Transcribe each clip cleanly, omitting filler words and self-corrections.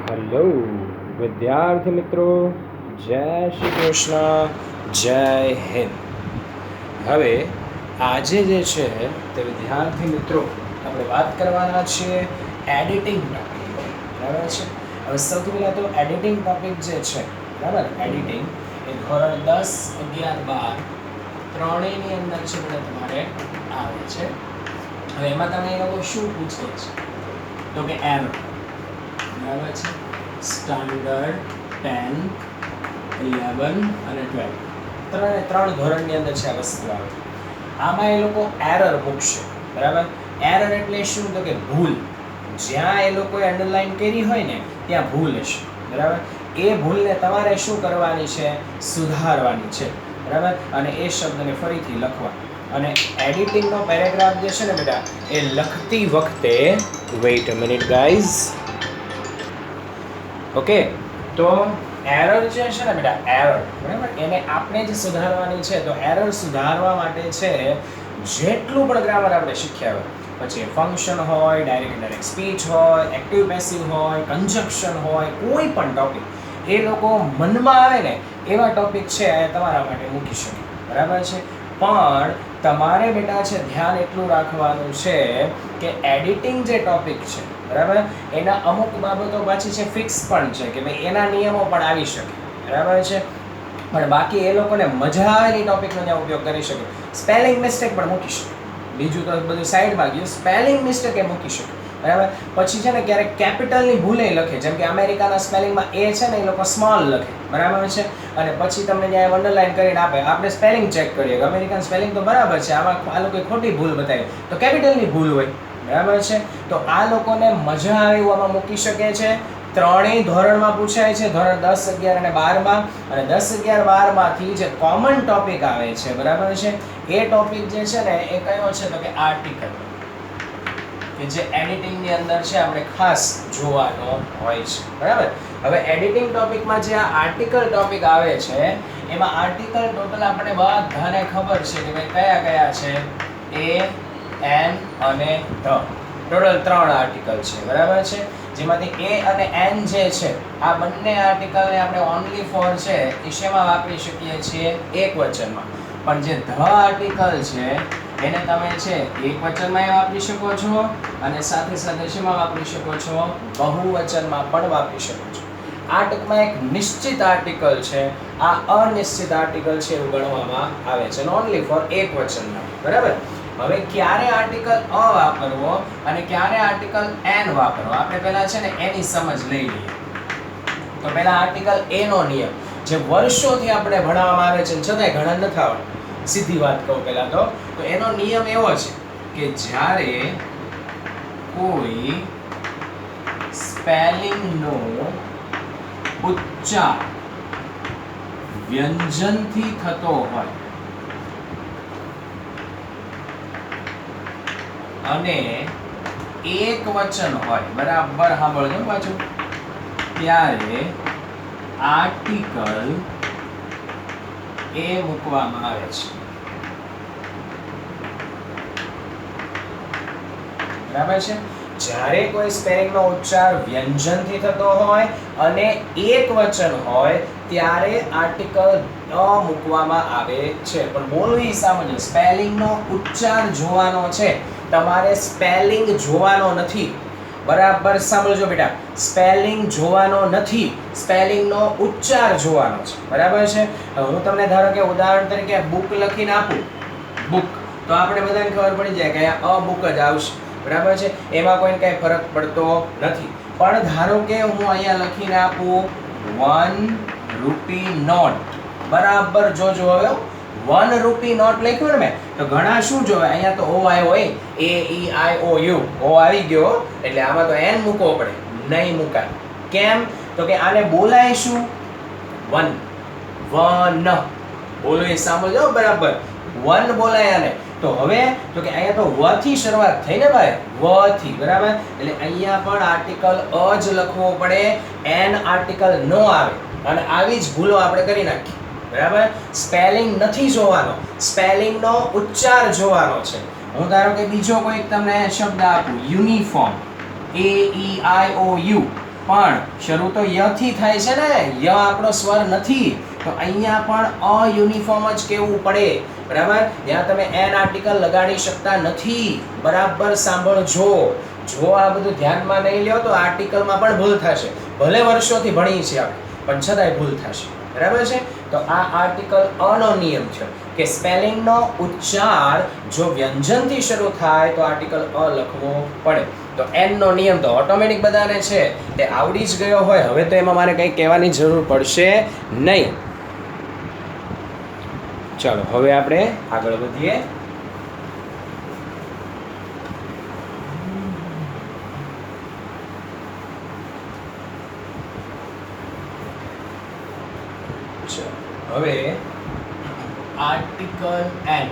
Hello વિદ્યાર્થી મિત્રો, જય શ્રી કૃષ્ણ, જય હિન્દ. હવે આજે જે છે તે વિદ્યાર્થી મિત્રો આપણે વાત કરવાના છીએ એડિટિંગ ટોપિક, બરાબર છે. હવે સૌથી પહેલાં તો એડિટિંગ ટોપિક જે છે, બરાબર, એડિટિંગ એ ધોરણ 10, 11, 12 ત્રણેયની અંદર છે બધા તમારે આવે છે. હવે એમાં તમે એ લોકો શું પૂછે છે તો કે એરર, બરાબર છે. સ્ટાન્ડર્ડ 10, 11 અને 12 ત્રણ ધોરણની અંદર છે આ વસ્તુ આવે. આમાં એ લોકો એરર મૂકશે, બરાબર. એરર એટલે શું તો કે ભૂલ. જ્યાં એ લોકોએ અંડરલાઈન કરી હોય ને ત્યાં ભૂલ હશે, બરાબર. એ ભૂલને તમારે શું કરવાની છે? સુધારવાની છે, બરાબર. અને એ શબ્દને ફરીથી લખવાની. અને એડિટિંગનો પેરેગ્રાફ જે છે ને બેટા, એ લખતી વખતે વેઇટ અ મિનિટ ગાઈઝ. ઓકે, તો એરર જે છે ને બેટા, એરર, બરાબર, એને આપણે જ સુધારવાની છે. તો એરર સુધારવા માટે છે જેટલું પણ ગ્રામર આપણે શીખ્યા હોય, પછી ફંક્શન હોય, ડાયરેક્ટ સ્પીચ હોય, એક્ટિવ પેસિવ હોય, કન્જક્શન હોય, કોઈ પણ ટોપિક એ લોકો મનમાં આવે ને એવા ટોપિક છે એ તમારા માટે મૂકી શકે, બરાબર છે. પણ તમારે બેટા છે ધ્યાન એટલું રાખવાનું છે કે એડિટિંગ જે ટોપિક છે, બરાબર, એના અમુક બાબતો પાછી છે ફિક્સ પણ છે કે ભાઈ એના નિયમો પણ આવી શકે, બરાબર છે. પણ બાકી એ લોકોને મજા આવેલી ટોપિકનો ત્યાં ઉપયોગ કરી શકે. સ્પેલિંગ મિસ્ટેક પણ મૂકી શકે, બીજું તો બધું સાઈડમાં ગયું. સ્પેલિંગ મિસ્ટેક એ મૂકી શકે, બરાબર. પછી છે ને ક્યારેક કેપિટલની ભૂલે લખે, જેમ કે અમેરિકાના સ્પેલિંગમાં એ છે ને એ લોકો સ્મોલ લખે, બરાબર છે. અને પછી તમને ત્યાં અંડરલાઈન કરીને આપે, આપણે સ્પેલિંગ ચેક કરીએ કે અમેરિકન સ્પેલિંગ તો બરાબર છે, આમાં આ લોકોએ ખોટી ભૂલ બતાવી, તો કેપિટલની ભૂલ હોય, બરાબર છે. તો આ લોકોને મજા આવે એવું આમાં મૂકી શકે છે. ત્રણેય ધોરણમાં પૂછાય છે, ધોરણ 10, 11 અને 12માં. અને 10, 11, 12માંથી જે કોમન ટોપિક આવે છે, બરાબર છે, એ ટોપિક જે છે ને એ કયો છે તો કે આર્ટિકલ, કે જે એડિટિંગની અંદર છે આપણે ખાસ જોવાનો હોય છે, બરાબર. હવે એડિટિંગ ટોપિકમાં જે આ આર્ટિકલ ટોપિક આવે છે એમાં આર્ટિકલ ટોટલ આપણે બધાને ખબર છે કે ભાઈ કયા કયા છે. એ, એન અને ધ, ટોટલ 3 આર્ટિકલ છે, બરાબર છે. જેમાંથી એ અને એન જે છે આ બંને આર્ટિકલને આપણે ઓનલી ફોર છે એ શેમાં વાપરી શકીએ છીએ? એકવચનમાં. પણ જે ધ આર્ટિકલ છે એને તમે છે એકવચનમાં વાપરી શકો છો અને સાથે સાથે શેમાં વાપરી શકો છો? બહુવચનમાં પણ વાપરી શકો છો. આ ટૂંકમાં એક નિશ્ચિત આર્ટિકલ છે, આ અનિશ્ચિત આર્ટિકલ છે એવું ગણવામાં આવે છે, ઓનલી ફોર એકવચનમાં, બરાબર. હવે ક્યારે આર્ટિકલ અ વાપરવો અને ક્યારે આર્ટિકલ એન વાપરવો, આપણે પહેલા છે ને એની સમજ લઈ લઈએ. તો પહેલા આર્ટિકલ એ નો નિયમ, જે વર્ષોથી આપણે ભણાવવામાં આવે છે છતાંય ઘણા નથી આવડતું. સીધી વાત કહું પહેલા તો એનો નિયમ એવો છે કે જ્યારે કોઈ સ્પેલિંગનો ઉચ્ચાર વ્યંજનથી થતો હોય અને એકવચન હોય, બરાબર સાંભળજો પાછું, ત્યારે આર્ટિકલ એ મૂકવામાં આવે છે, બરાબર છે. જ્યારે કોઈ સ્પેલિંગનો ઉચ્ચાર વ્યંજનથી થતો હોય અને એકવચન હોય ત્યારે આર્ટિકલ અ મૂકવામાં આવે છે. પણ બોલવું સમજો, સ્પેલિંગનો ઉચ્ચાર જોવાનો છે, તમારે સ્પેલિંગ જોવાનો નથી, બરાબર સાંભળજો બેટા. સ્પેલિંગ જોવાનો નથી, સ્પેલિંગનો ઉચ્ચાર જોવાનો છે, બરાબર છે. હું તમને ધારો કે ઉદાહરણ તરીકે બુક લખીને આપું, બુક, તો આપણે બધાને ખબર પડી જાય કે અહીંયા અ બુક જ આવશે, બરાબર છે. એમાં કોઈને કઈ ફરક પડતો નથી. પણ ધારો કે હું અહીંયા લખીને આપું 1 રૂપી નોટ, બરાબર જોજો. હવે 1 રૂપી નોટ લખ્યું ને મેં, તો ઘણા શું જોવે, અહીંયા તો ઓ આવ્યો હોય, એ ઈ આઈ ઓ યુ, ઓ આવી ગયો, એટલે આમાં તો એન મૂકવો પડે, નહીં મુકાય. કેમ? તો કે આને બોલાય શું? 1, વન, બોલો એ સાંભળજો બરાબર, 1 બોલાય આને. તો હવે તો કે અહીંયા તો વ થી શરૂઆત થઈ ને ભાઈ, વ થી, બરાબર. એટલે અહીંયા પણ આર્ટિકલ અ જ લખવો પડે, એન આર્ટિકલ નો આવે. અને આવી જ ભૂલો આપણે કરી નાખી, બરાબર. સ્પેલિંગ નથી જોવાનો, સ્પેલિંગનો ઉચ્ચાર જોવાનો છે. હું ધારો કે બીજો કોઈ તમને શબ્દ આપું, uniform, A E I O you, પણ શરૂ તો ય થી થાય છે ને, ય આપણો સ્વર નથી, તો અહીંયા પણ અયુનિફોર્મ જ કહેવું પડે. બરાબર, ત્યાં તમે એન આર્ટિકલ લગાડી શકતા નથી. બરાબર સાંભળજો. જો આ બધું ધ્યાનમાં નહીં લ્યો તો આર્ટિકલમાં પણ ભૂલ થશે. ભલે વર્ષોથી ભણીએ છીએ આપણે, પણ છતાંય ભૂલ થશે. બરાબર છે. તો આ આર્ટિકલ અનો નિયમ છે કે સ્પેલિંગનો ઉચ્ચાર જો વ્યંજનથી શરૂ થાય તો આર્ટિકલ અ લખવો પડે. તો એન નો નિયમ તો ઓટોમેટિક બધાને છે, તે આવડી જ ગયો હોય. હવે તો એમાં મારે કંઈ કહેવાની જરૂર પડશે નહીં. ચાલો હવે આપણે આગળ વધીએ. હવે આર્ટિકલ એન.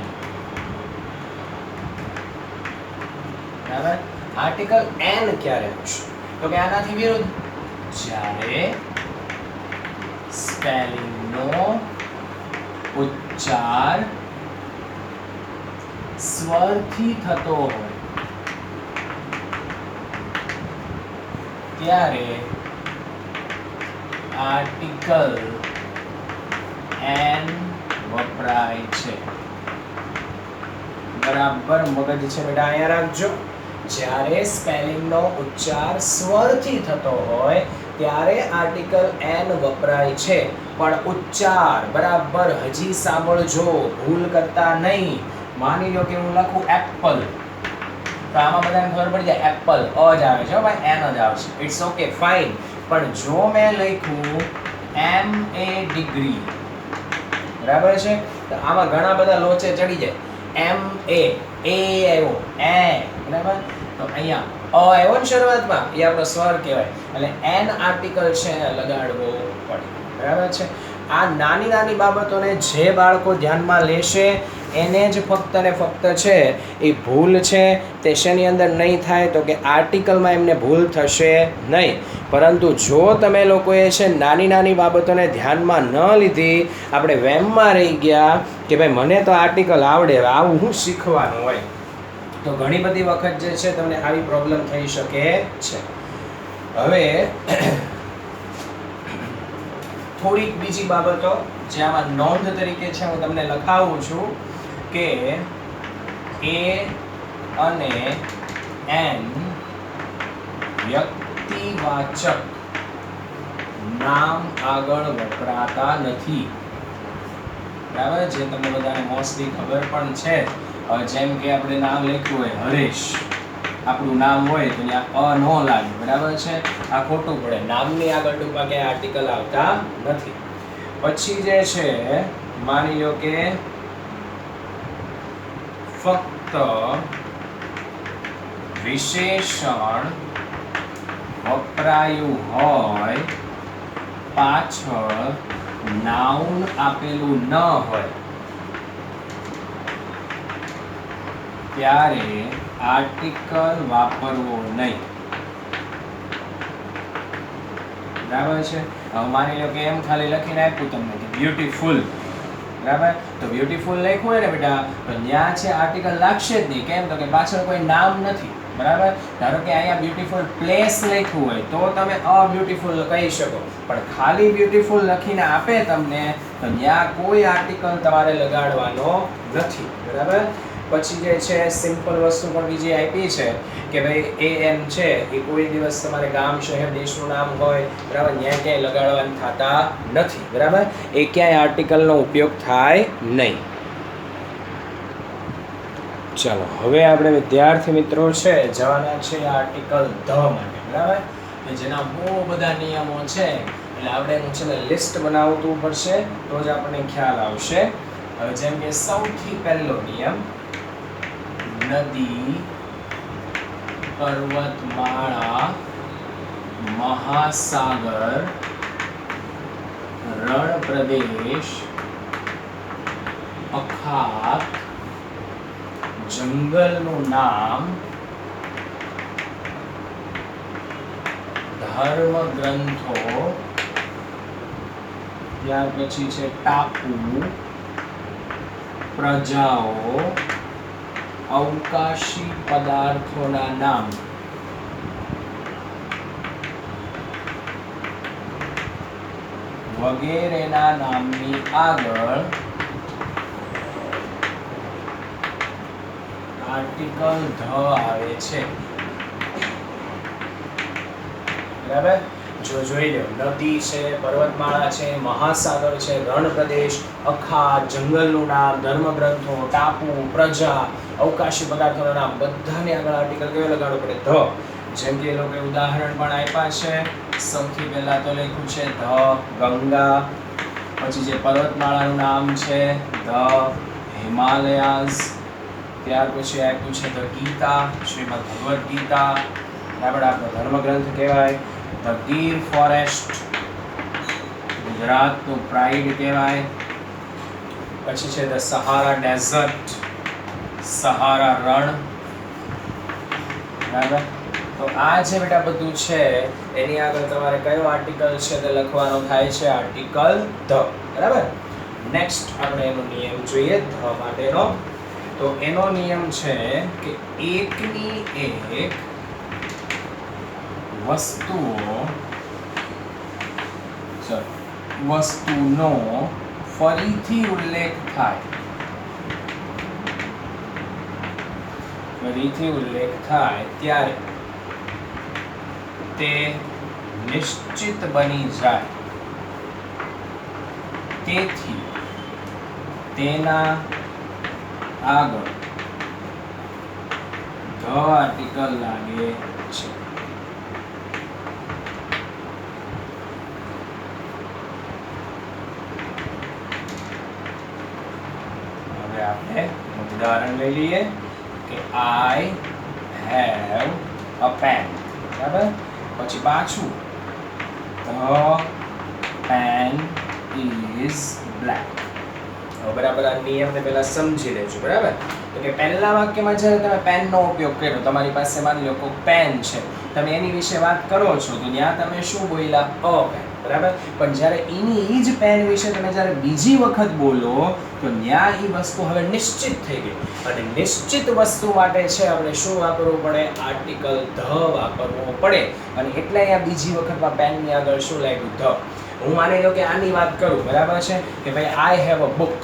બરાબર, આર્ટિકલ એન ક્યારે આવશે? તો કે આનાથી વિરુદ્ધ, જ્યારે સ્પેલિંગનો ઉચ્ચાર સ્વરથી થતો હોય ત્યારે આર્ટિકલ એન વપરાય છે. બરાબર મગજ છે બેટા, અહીંયા રાખજો. જ્યારે સ્પેલિંગનો ઉચ્ચાર સ્વરથી થતો હોય ત્યારે આર્ટિકલ એન વપરાય છે. પણ ઉચ્ચાર બરાબર હજી સાંભળજો, ભૂલ કરતા નહીં. માની લો કે હું લખું એપલ, તો આમાં બધાને ખબર પડી જાય એપલ અ જ આવે છે ભાઈ, એન જ આવશે. It's okay, fine. પણ જો મેં લખ્યું એમ એ ડિગ્રી, બરાબર છે, તો આમાં ઘણા બધા લોચે ચડી જાય. એમ એ આવ્યો, એ બરાબર, તો અહીંયા અ આવ્યો ને શરૂઆતમાં, એ આપણો સ્વર કહેવાય. એટલે એન આર્ટિકલ છે લગાડવો પડે. બરાબર છે. આ નાની નાની બાબતોને જે બાળકો ધ્યાનમાં લેશે એને જ ફક્ત ને ફક્ત છે એ ભૂલ છે તે શેની અંદર નહીં થાય, તો કે આર્ટિકલમાં એમને ભૂલ થશે નહીં. પરંતુ જો તમે લોકોએ છે નાની નાની બાબતોને ધ્યાનમાં ન લીધી, આપણે વેમમાં રહી ગયા કે ભાઈ મને તો આર્ટિકલ આવડે, આવું હું શીખવાનું હોય, તો ઘણી બધી વખત જે છે તમને આવી પ્રોબ્લેમ થઈ શકે છે. હવે થોડીક બીજી બાબતો જે આમાં નોંધ તરીકે છે હું તમને લખાવું છું કે એ અને એન વ્યક્તિવાચક નામ આગળ વપરાતા નથી. બરાબર, જે તમને બધાને મોસ્ટલી ખબર પણ છે. જેમ કે આપણે નામ લખ્યું હોય હરેશ, આપણું નામ હોય તો ત્યાં અ ન લાગે. બરાબર છે, આ ખોટું પડે. નામની આગળ ટૂંકા ક્યાંય આર્ટિકલ આવતા નથી. પછી જે છે માની લો કે ફક્ત વિશેષણ વપરાયું હોય, પાછળ નાઉન આપેલું ન હોય, ત્યારે આર્ટિકલ વાપરવો નહીં. બરાબર છે. હવે માની લો કે એમ ખાલી લખીને આપ્યું તમને કે બ્યુટીફુલ, બરાબર, તો બ્યુટીફુલ લખ્યું હોય ને બેટા, તો ત્યાં છે આર્ટિકલ લાગશે જ નહીં. કેમ? તો કે પાછળ કોઈ નામ નથી. બરાબર, ધારો કે અહીંયા બ્યુટીફુલ પ્લેસ લખ્યું હોય તો તમે અ બ્યુટીફુલ કહી શકો, પણ ખાલી બ્યુટીફુલ લખીને આપે તમને તો ત્યાં કોઈ આર્ટિકલ તમારે લગાડવાનો નથી. બરાબર. પછી જે છે સિમ્પલ વસ્તુ પણ બીજી આપી છે કે ભાઈ એ એન છે એ કોઈ દિવસ તમારે ગામ, શહેર, દેશનું નામ હોય, બરાબર, ત્યાં ક્યાંય લગાડવાનું થતા નથી. બરાબર, એ ક્યાંય આર્ટિકલનો ઉપયોગ થાય નહીં. ચાલો હવે આપણે વિદ્યાર્થી મિત્રો છે જવાના છે આર્ટિકલ ધ માટે. બરાબર, કે જેના બહુ બધા નિયમો છે, એટલે આપણે એનું છે ને લિસ્ટ બનાવવું પડશે તો જ આપણને ખ્યાલ આવશે. હવે જેમ કે સૌથી પહેલો નિયમ, નદી, પર્વતમાળા, મહાસાગર, રણ પ્રદેશ, અખાત, જંગલનું નામ, ધર્મ ગ્રંથો, ત્યાર પછી છે ટાપુ, પ્રજાઓ, અવકાશી પદાર્થોના નામ. વગેરેના નામની આગળ આર્ટિકલ ધ આવે છે. બરાબર? જો જોઈ લો, નદી છે, પર્વતમાળા છે, મહાસાગર છે, રણ પ્રદેશ, અખાત, જંગલનું નામ, ધર્મગ્રંથો, ટાપુ, પ્રજા, અવકાશી પદાર્થોના નામ, બધાને આગળ આર્ટિકલ કયો લગાડવો પડે? ધ. જેમ કે એ લોકોએ ઉદાહરણ પણ આપ્યા છે. સૌથી પહેલા તો લખ્યું છે ધ ગંગા, પછી જે પર્વતમાળાનું નામ છે ધ હિમાલયાઝ, ત્યાર પછી આપ્યું છે ધ ગીતા, શ્રીમદ ભગવદ્ ગીતા, બરાબર? આપણો ધર્મગ્રંથ કહેવાય ધ ગીર ફોરેસ્ટ, ગુજરાતનું પ્રાઇડ કહેવાય. પછી છે ધ સહારા ડેઝર્ટ, સહારા રણ, બરાબર? તો આ જે બેટા બધું છે એની આગળ તમારે કયો આર્ટિકલ છે તે લખવાનો થાય છે? Article the. બરાબર? નેક્સ્ટ આપણે એનો નિયમ જોઈએ ધ માટેનો. તો એનો નિયમ છે કે એકની એક વસ્તુનો ફરીથી ઉલ્લેખ થાય, ત્યારે તે નિશ્ચિત બની જાય. તેથી તેના આગળ ધ આર્ટિકલ લાગે છે. હવે આપણે ઉદાહરણ લઈ લઈએ કે I have a pen. બરાબર? પછી પાછું the pen is black. હવે બરાબર આ નિયમને પહેલા સમજી લેજો. બરાબર? તો કે પહેલા વાક્યમાં જ્યારે તમે પેનનો ઉપયોગ કર્યો, તમારી પાસે માની લો કોઈ પેન છે, તમે એની વિશે વાત કરો છો તો ત્યાં તમે શું બોલ્યા? A pen. બરાબર? પણ જ્યારે એની જ પેન વિશે તમે જ્યારે બીજી વખત બોલો તો ત્યાં એ વસ્તુ હવે નિશ્ચિત થઈ ગઈ, અને નિશ્ચિત વસ્તુ માટે છે આપણે શું વાપરવું પડે? આર્ટિકલ ધ વાપરવો પડે. અને એટલે અહીંયા બીજી વખતમાં પેનની આગળ શું લાગ્યું? ધ. હું માની લો કે આની વાત કરું, બરાબર છે, કે ભાઈ આઈ હેવ અ બુક.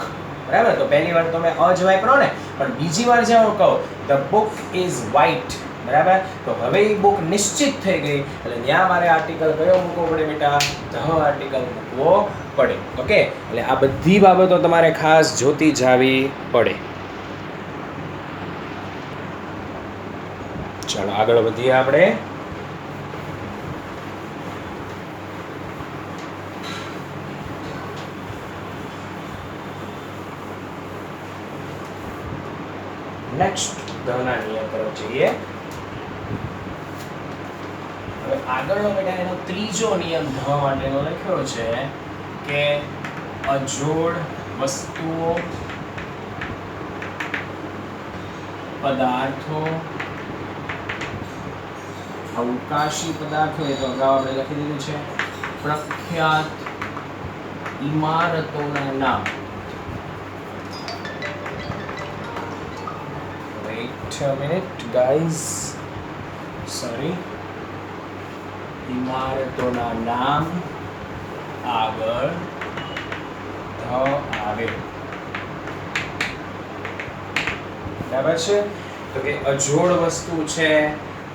બરાબર? તો પહેલી વાર તમે અ જ વાપરો ને, પણ બીજી વાર જે હું કહું ધ બુક ઇઝ વ્હાઇટ, બરાબર? તો હવે એ બુક નિશ્ચિત થઈ ગઈ, એટલે ત્યાં મારે આર્ટિકલ કયો મૂકવો પડે બેટા? ધ આર્ટિકલ મૂકવો પડે. ઓકે? એટલે આ બધી બાબતો તમારે ખાસ જોતી જાવી પડે. ચાલો આગળ વધીએ આપણે. નેક્સ્ટ ધના નિયમ તરફ જઈએ. હવે આગળનો બેટા એનો ત્રીજો નિયમ ધ માટેનો લખ્યો છે કે અજોડ વસ્તુઓ, પદાર્થો, અવકાશી પદાર્થો, એ તો અગાઉ આપણે લખી દીધું છે, પ્રખ્યાત ઇમારતોના નામ. Wait a minute guys, sorry. ઇમારતોના નામ આગળ ધ આવે. બરાબર છે? તો કે અજોડ વસ્તુ છે,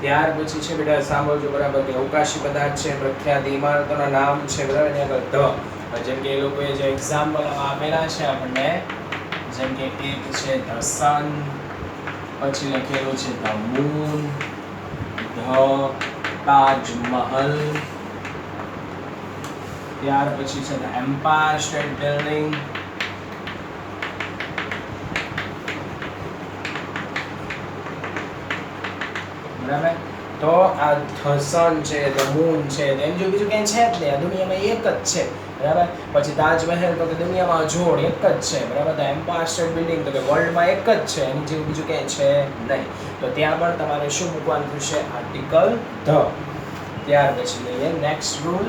ત્યાર પછી છે બેટા સાંભળજો બરાબર કે અવકાશી પદાર્થ છે, પ્રખ્યાત ઇમારતોના નામ છે, બરાબર? એની આગળ ધ. જેમ કે એ લોકોએ જે એક્ઝામ્પલ આપેલા છે આપણને, જેમ કે એક છે ધ સન, પછી લખેલું છે ધ મૂન, ધ તાજમહલ, ત્યાર પછી છે ધ એમ્પાયર સ્ટેટ બિલ્ડિંગ, બરાબર? તો આ ધ સન છે, ધ મૂન છે, એમ જો બીજું ક્યાંય છે જ નહીં, આ દુનિયામાં એક જ છે. બરાબર? પછી તાજમહેલ તો કે દુનિયામાં જોડ એક જ છે. બરાબર? તો એમ્પાયર સ્ટેટ બિલ્ડિંગ તો કે વર્લ્ડમાં એક જ છે, એની જેવું બીજું ક્યાંય છે નહીં. તો ત્યાં પણ તમારે શું મૂકવાનું થશે? Article the. ત્યાર પછી લઈએ નેક્સ્ટ રૂલ.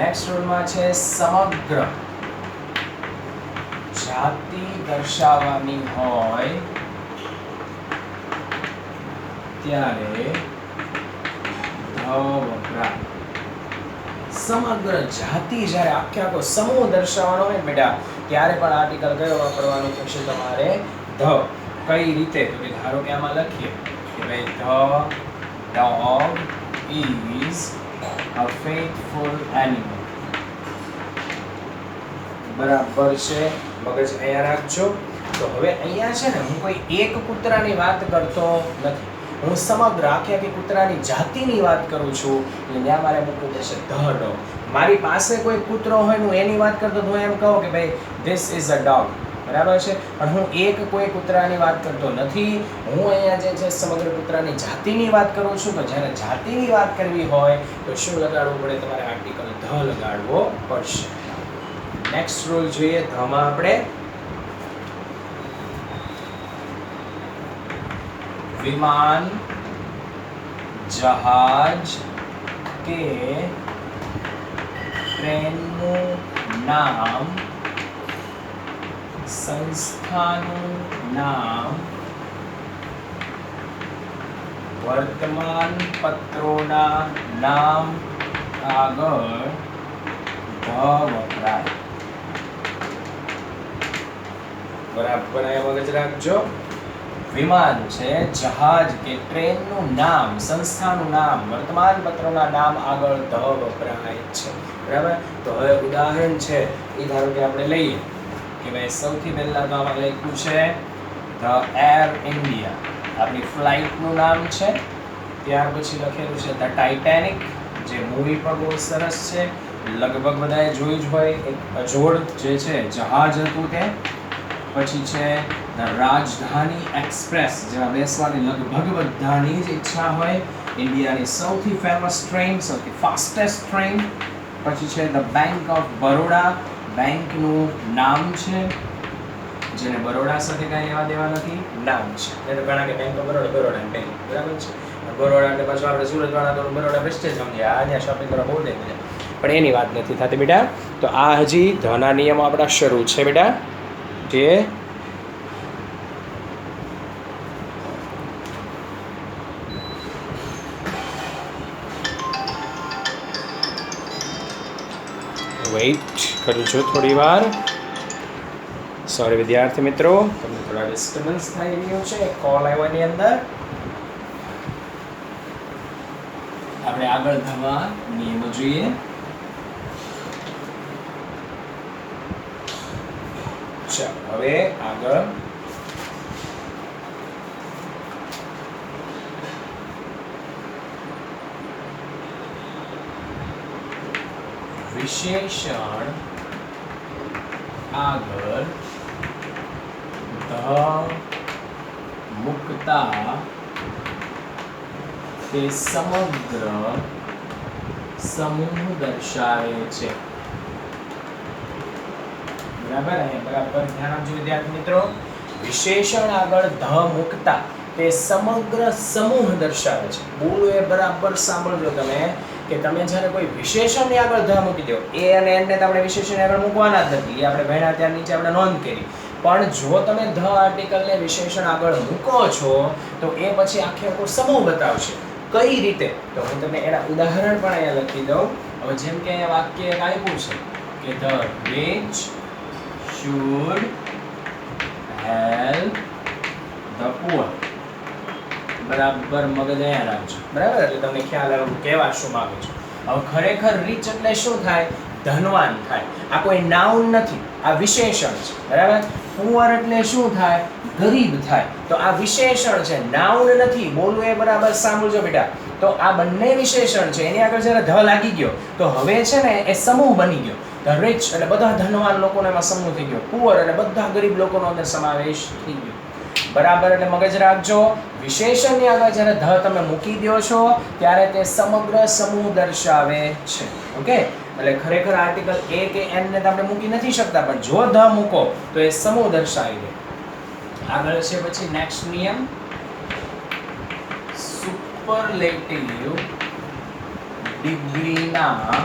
નેક્સ્ટ રૂલમાં છે સમગ્ર જાતિ દર્શાવવાની હોય ત્યારે ધ વપરાય. સમગ્ર જાતિ જ્યારે આખો સમૂહ દર્શાવવાનો હોય ને બેટા ત્યારે પણ આર્ટિકલ કયો વાપરવાનું થશે તમારે ધ. કઈ રીતે તો કે ધારો કે આમાં લખીએ કે ભાઈ the dog is a faithful animal. બરાબર છે, મગજ અહીંયા રાખજો. તો હવે અહીંયા છે ને હું કોઈ એક કૂતરાની વાત કરતો નથી, હું સમગ્ર આખી કૂતરાની જાતિની વાત કરું છું. એટલે ત્યાં મારે મૂકવું પડશે ધ ડોગ. મારી પાસે કોઈ કૂતરો હોય હું એની વાત કરતો હું એમ કહું કે ભાઈ ધીસ ઇઝ અ ડોગ, બરાબર છે. પણ હું એક કોઈ કૂતરાની વાત કરતો નથી, હું અહીંયા જે છે સમગ્ર કૂતરાની જાતિની વાત કરું છું. તો જ્યારે જાતિની વાત કરવી હોય તો શું લગાડવું પડે? તમારે આર્ટિકલ ધ લગાડવો પડશે. નેક્સ્ટ રૂલ જોઈએ ધમાં આપણે વિમાન, જહાજ કે ટ્રેનનું નામ, સંસ્થાનું નામ, વર્તમાન પત્રોના નામ આગળ ધ વપરાય. બરાબર અહીંયા મગજ રાખજો. વિમાન છે, જહાજ કે ટ્રેનનું નામ, સંસ્થાનું નામ, વર્તમાન પત્રોના નામ આગળ ધ વપરાય છે. બરાબર. તો હવે ઉદાહરણ છે એ ધારો કે આપણે લઈએ કે ભાઈ સૌથી પહેલા તો આમાં લખ્યું છે ધ એર ઇન્ડિયા, આપણી ફ્લાઇટનું નામ છે. ત્યાર પછી લખેલું છે ધ ટાઇટેનિક, જે મૂવી પણ બહુ સરસ છે, લગભગ બધાએ જોયું જ હોય. એક અજોડ જે છે જહાજ હતું તે. પછી છે ધ રાજધાની એક્સપ્રેસ, જેમાં બેસવાની લગભગ બધાની જ ઈચ્છા હોય. ઇન્ડિયાની સૌથી ફેમસ ટ્રેન, સૌથી ફાસ્ટેસ્ટ ટ્રેન. પછી છે ધ બેંક ઓફ બરોડા, બેંકનું નામ છે, જેને બરોડા સાથે કાંઈ લેવા દેવા નથી, નામ છે. એટલે ઘણા કે bank of Baroda, Baroda bank, બરાબર છે. બરોડા એટલે પાછું આપણે સુરતવાળા તો બરોડા પ્રેસ્ટેજ સમજીએ, અહીંયા શોપિંગ કરવા બહુ દે છે, પણ એની વાત નથી થતી બેટા. તો આ હજી ધના નિયમો આપણા શરૂ છે બેટા. જે વેઇટ કરજો થોડી વાર. સોરી વિદ્યાર્થી મિત્રો, તમને થોડા ડિસ્ટર્બન્સ થઈ રહ્યું છે, કોલ આવ્યાની અંદર. આપણે આગળ ધવા નિયમો જોઈએ. ચાલો હવે આગળ વિશેષણ આગળ ધ મુકતા તે સમગ્ર સમૂહ દર્શાવે છે. બરાબર, અહીંયા બરાબર ધ્યાન આપજો વિદ્યાર્થી મિત્રો. વિશેષણ આગળ ધ મુકતા તે સમગ્ર સમૂહ દર્શાવે છે. બોલો એ બરાબર સાંભળજો તમે કે તમે જ્યારે કોઈ વિશેષણની આગળ ધ મૂકી દો, એ અને એન ને આપણે વિશેષણની આગળ મૂકવાના જ નથી, એ આપણે ભણ્યા ત્યાં નીચે આપણે નોંધ કરી. પણ જો તમે ધ આર્ટિકલને વિશેષણ આગળ મૂકો છો તો એ પછી આખો સમૂહ બતાવશે. કઈ રીતે? તો હું તમને એના ઉદાહરણ પણ અહીંયા લખી દઉં. હવે જેમ કે અહીંયા વાક્ય એક આપ્યું છે કે the reach should help the poor. બરાબર મગજ અહીંયા રાખજો. બરાબર, એટલે તમને ખ્યાલ આવે હું કહેવા શું માંગુ છું. હવે ખરેખર રીચ એટલે શું થાય? ધનવાન થાય. આ કોઈ નાઉન નથી, આ વિશેષણ છે. બરાબર. પુઅર એટલે શું થાય? ગરીબ થાય. તો આ વિશેષણ છે, નાઉન નથી. બોલવું એ બરાબર સાંભળજો બેટા. તો આ બંને વિશેષણ છે, એની આગળ જ્યારે ધ લાગી ગયો તો હવે છે ને એ સમૂહ બની ગયો. ધ રીચ એટલે બધા ધનવાન લોકોનો એમાં સમૂહ થઈ ગયો. પુઅર એટલે બધા ગરીબ લોકોનો અંદર સમાવેશ થઈ ગયો. બરાબર, એટલે મગજ રાખજો. વિશેષણની આગળ જ્યારે ધ તમે મૂકી દો છો ત્યારે તે સમગ્ર સમૂહ દર્શાવે છે. ઓકે, એટલે ખરેખર આર્ટિકલ એ કે એન ને આપણે મૂકી નથી શકતા, પણ જો ધ મૂકો તો એ સમૂહ દર્શાવી દે. આગળ છે પછી નેક્સ્ટ નિયમ, સુપરલેટિવ ડિગ્રીના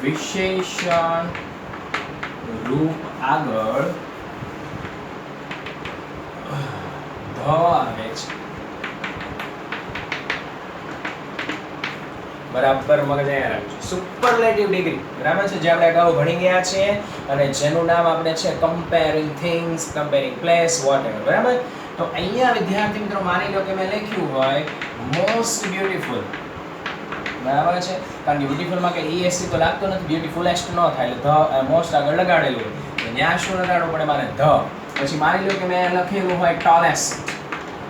વિશેષણ રૂપ આગળ ધ આવે છે. બરાબર મગજ અહીંયા રાખજો. સુપરલેટિવ ડિગ્રી બરાબર છે, જે આપણે અગાઉ ભણી ગયા છીએ અને જેનું નામ આપણે છે comparing things, comparing place, whatever. બરાબર. તો અહીંયા વિદ્યાર્થી મિત્રો માની લો કે મેં લખ્યું હોય મોસ્ટ બ્યુટીફુલ. બરાબર છે, કારણ કે બ્યુટીફુલમાં કે EST તો લાગતો નથી, બ્યુટીફુલેસ્ટ ન થાય એટલે ધ મોસ્ટ આગળ લગાડેલું હોય. તો ત્યાં શું લગાડવું પડે મારે? ધ. પછી માની લો કે મેં લખેલું હોય ટોલેસ્ટ,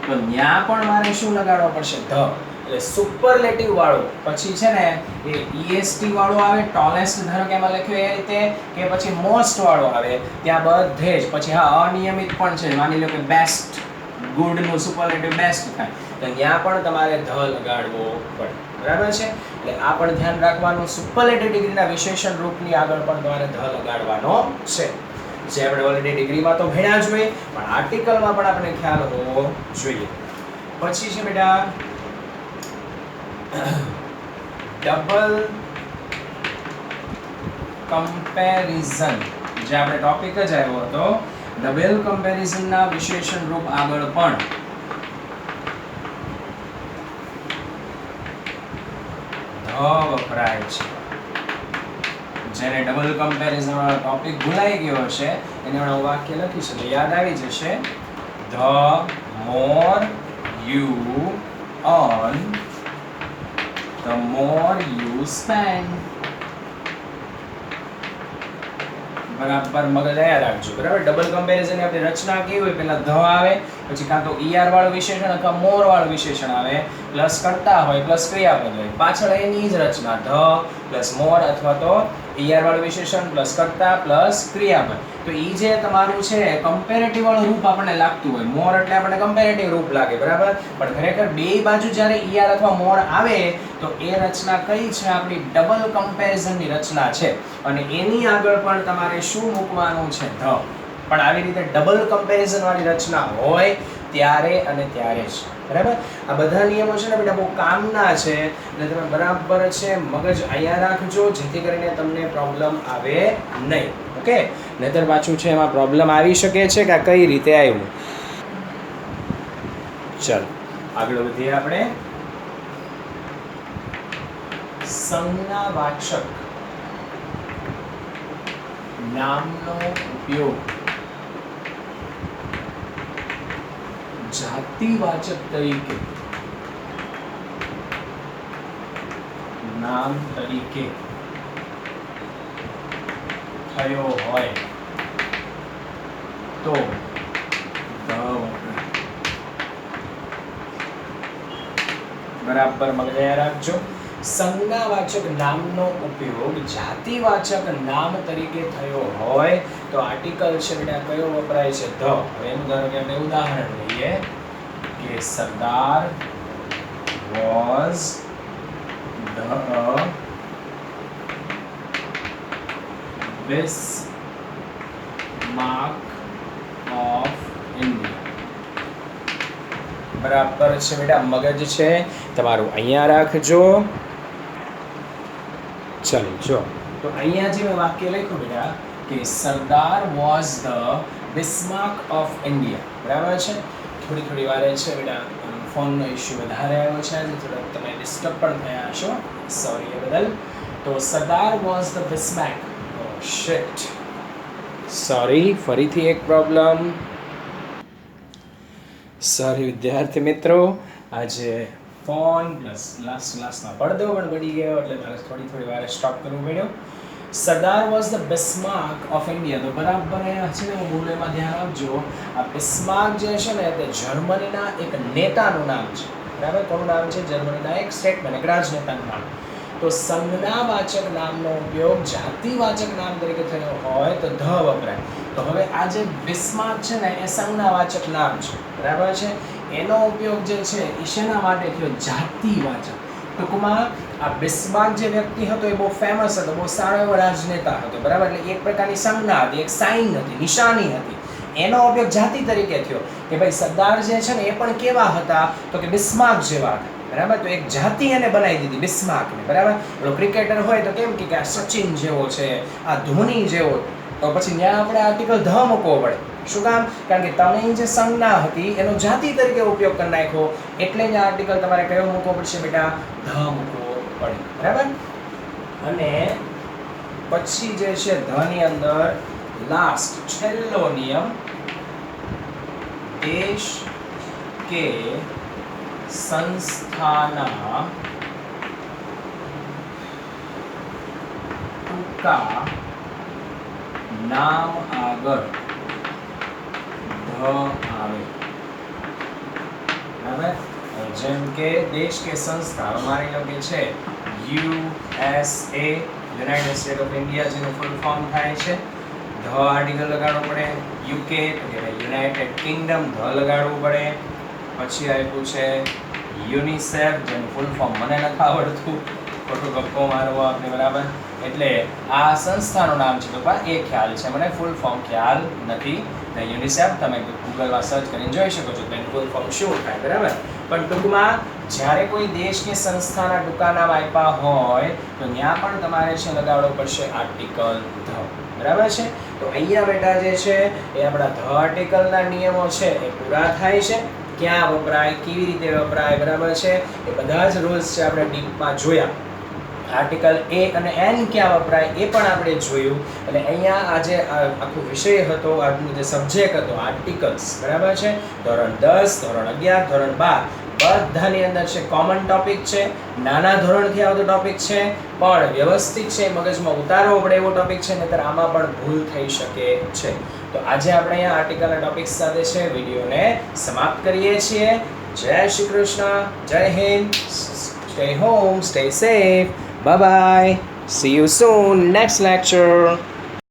તો ત્યાં પણ મારે શું લગાડવો પડશે? ધ. એટલે સુપરલેટિવ વાળું પછી છે ને એ EST વાળું આવે, ટોલેસ્ટ ધારો કે એમાં લખ્યું એ રીતે, કે પછી મોસ્ટ વાળું આવે, ત્યાં બધે જ. પછી હા અનિયમિત પણ છે, માની લો કે બેસ્ટ, ગુડ નું સુપરલેટિવ બેસ્ટ થાય, તો ત્યાં પણ તમારે ધ લગાડવો પડે. બરાબર છે, એટલે આ પણ ધ્યાન રાખવાનું. સુપરલેટિવ ડિગ્રીના વિશેષણ રૂપની આગળ પણ તમારે ધ લગાડવાનો છે, જે આપણે ઓલરેડી ડિગ્રીમાં તો ભણ્યા જ હોય, પણ આર્ટિકલમાં પણ આપણે ખ્યાલ હોવો જોઈએ. પછી છે બેટા ડબલ કમ્પેરિઝન, જે આપણે ટોપિક જ આવ્યો હતો. ડબલ કમ્પેરિઝનના વિશેષણ રૂપ આગળ પણ વપરાય છે. જેને ડબલ કમ્પેરિઝન વાળો ટોપિક ભૂલાઈ ગયો હશે એને હું વાક્ય લખી શકું, યાદ આવી જશે. The more you earn the more you spend. બરાબર મગજ આયા રાખજો. બરાબર, ડબલ કમ્પેરિઝન ની આપણી રચના કેવી હોય? પહેલા ધ આવે, પછી કાં તો ER વાળું વિશેષણ અથવા મોર વાળું વિશેષણ આવે, પ્લસ કરતા હોય, પ્લસ ક્રિયાપદ હોય. પાછળ એની જ રચના ધ પ્લસ મોર અથવા તો ER વાળું વિશેષણ પ્લસ કરતા પ્લસ ક્રિયાપદ. તો ઈ જે તમારું છે કમ્પેરેટિવ વાળું રૂપ આપણને લાગતું હોય, મોર એટલે આપણને કમ્પેરેટિવ રૂપ લાગે. બરાબર, પણ ખરેખર બે બાજુ જ્યારે ER અથવા મોર આવે તો એ રચના કઈ છે? આપણી ડબલ કમ્પેરિઝનની રચના છે, અને એની આગળ પણ તમારે શું મૂકવાનું છે? ધ. પણ આવી રીતે ડબલ કમ્પેરિઝન વાળી રચના હોય ત્યારે અને ત્યારે જ. બરાબર, આ બધા નિયમો છે ને બેટા બહુ કામના છે, એટલે તમે બરાબર છે મગજ અહીંયા રાખજો, જેથી કરીને તમને પ્રોબ્લેમ આવે નહીં. ઓકે, નહીતર પાછું છે એમાં પ્રોબ્લેમ આવી શકે છે કે આ કઈ રીતે આવ્યું. ચાલો આગળ વધીએ આપણે. સંજ્ઞાવાચક નામનો ઉપયોગ જાતિવાચક તરીકે, નામ તરીકે થયો હોય તો બરાબર મગજ રાખજો. સંજ્ઞાવાચક નામનો ઉપયોગ જાતિવાચક નામ તરીકે થયો હોય તો આર્ટિકલ છે બેટા કયો વપરાય છે? ધ. હવે એનું ધારો કે આપણે ઉદાહરણ લઈએ કે Sardar was the Bismarck of India. બરાબર છે બેટા, મગજ છે તમારું અહીંયા રાખજો. ચલો જો, તો અહીંયા જે મેં વાક્ય લખ્યું બેટા કે Sardar was the Bismarck of India. બરાબર છે, થોડી વારે છે બેટા ફોનનો ઇશ્યુ વધારે આવ્યો છે, આજે થોડા તમે ડિસ્ટર્બ પણ થયા હશો, સોરી એ બદલ. તો Sardar was the Bismarck. Shit, sorry, ફરીથી એક પ્રોબ્લેમ. સોરી વિદ્યાર્થી મિત્રો, આજે ફોન પ્લસ લાસ્ટ ક્લાસમાં પડદો પણ પડી ગયો એટલે મારે થોડી વાર સ્ટોપ કરવું પડ્યું. Sardar was the Bismarck of India. તો બરાબર છે ને, હું એમાં ધ્યાન આપજો. આ બિસ્માર્ક જે છે ને તે જર્મનીના એક નેતાનું નામ છે. બરાબર, કોનું નામ છે? જર્મનીના એક સ્ટેટમેન, એક રાજનેતાનું નામ. તો સંજ્ઞાવાચક નામનો ઉપયોગ જાતિવાચક નામ તરીકે થયો હોય તો ધ વપરાય. તો હવે આ જે બિસ્માર્ક છે ને એ સંજ્ઞાવાચક નામ છે. બરાબર છે, એનો ઉપયોગ જે છે એ શેના માટે થયો? જાતિવાચક. ટૂંકમાં આ બિસ્માર્ક જે વ્યક્તિ હતો એ બહુ ફેમસ હતો, બહુ સારો એવો રાજનેતા હતો. બરાબર, એટલે એક પ્રકારની સંજ્ઞા હતી, એક સાઇન હતી, નિશાની હતી. એનો ઉપયોગ જાતિ તરીકે થયો કે ભાઈ સરદાર જે છે ને એ પણ કેવા હતા? તો કે બિસ્માર્ક જેવા હતા. બરાબર, તો એક જાતિ એને બનાવી દીધી બિસ્માર્કને. બરાબર, પેલો ક્રિકેટર હોય તો કેમ કે આ સચિન જેવો છે, આ ધોની જેવો, તો પછી ત્યાં આપણે આર્ટિકલ ધ મૂકવો પડે. શું કામ? કારણ કે તમે જે સંજ્ઞા હતી એનો જાતિ તરીકે ઉપયોગ કરી નાખ્યો, એટલે જ આર્ટિકલ તમારે કયો મૂકવો પડશે બેટા? ધ મૂકવો પડે. બરાબર. અને પછી જે છે ધની અંદર લાસ્ટ છેલ્લો નિયમ, દેશ કે સંસ્થાના ટૂંકા નામ આગળ ધ આવે. બરાબર. જેમ કે દેશ કે સંસ્થા, માની લો કે છે USA, United state of India, જેનું ફૂલ ફોર્મ થાય છે, ધ આર્ટિકલ લગાડવું પડે. UK એટલે યુનાઇટેડ કિંગડમ, ધ લગાડવું પડે. પછી આપ્યું છે યુનિસેફ, જેનું ફૂલ ફોર્મ મને નથી આવડતું, ખોટો ગપ્પો મારવો આપણે. બરાબર. એટલે આ સંસ્થાનું નામ છે તો એ ખ્યાલ છે, મને ફૂલ ફોર્મ ખ્યાલ નથી. યુનિસેફ તમે ગૂગલમાં સર્ચ કરીને જોઈ શકો છો તેનું ફૂલ ફોર્મ શું થાય. બરાબર. પણ ટૂંકમાં જ્યારે કોઈ દેશ કે સંસ્થાના ટૂંકા નામ આપ્યા હોય તો ત્યાં પણ તમારે છે લગાડવો પડશે આર્ટિકલ ધ. બરાબર છે. તો અહીંયા બેટા જે છે એ આપણા ધ આર્ટિકલના નિયમો છે એ પૂરા થાય છે. ક્યાં વપરાય, કેવી રીતે વપરાય, બરાબર છે, એ બધા જ રૂલ્સ છે આપણે ડીપમાં જોયા. આર્ટિકલ એ અને એન ક્યાં વપરાય એ પણ આપણે જોયું. એટલે અહીંયા આજે આખો વિષય હતો, આજનો જે સબ્જેક્ટ હતો આર્ટિકલ્સ. બરાબર છે. ધોરણ 10, ધોરણ 11, ધોરણ 12 બધાની અંદર છે કોમન ટોપિક છે. નાના ધોરણથી આવતો ટોપિક છે પણ વ્યવસ્થિત છે, મગજમાં ઉતારવો પડે એવો ટોપિક છે, નહીંતર આમાં પણ ભૂલ થઈ શકે છે. તો આજે આપણે અહીંયા આર્ટિકલના ટોપિક સાથે છે વિડીયોને સમાપ્ત કરીએ છીએ. જય શ્રી કૃષ્ણ, જય Hind, stay home, stay safe, bye bye, see you soon, next lecture.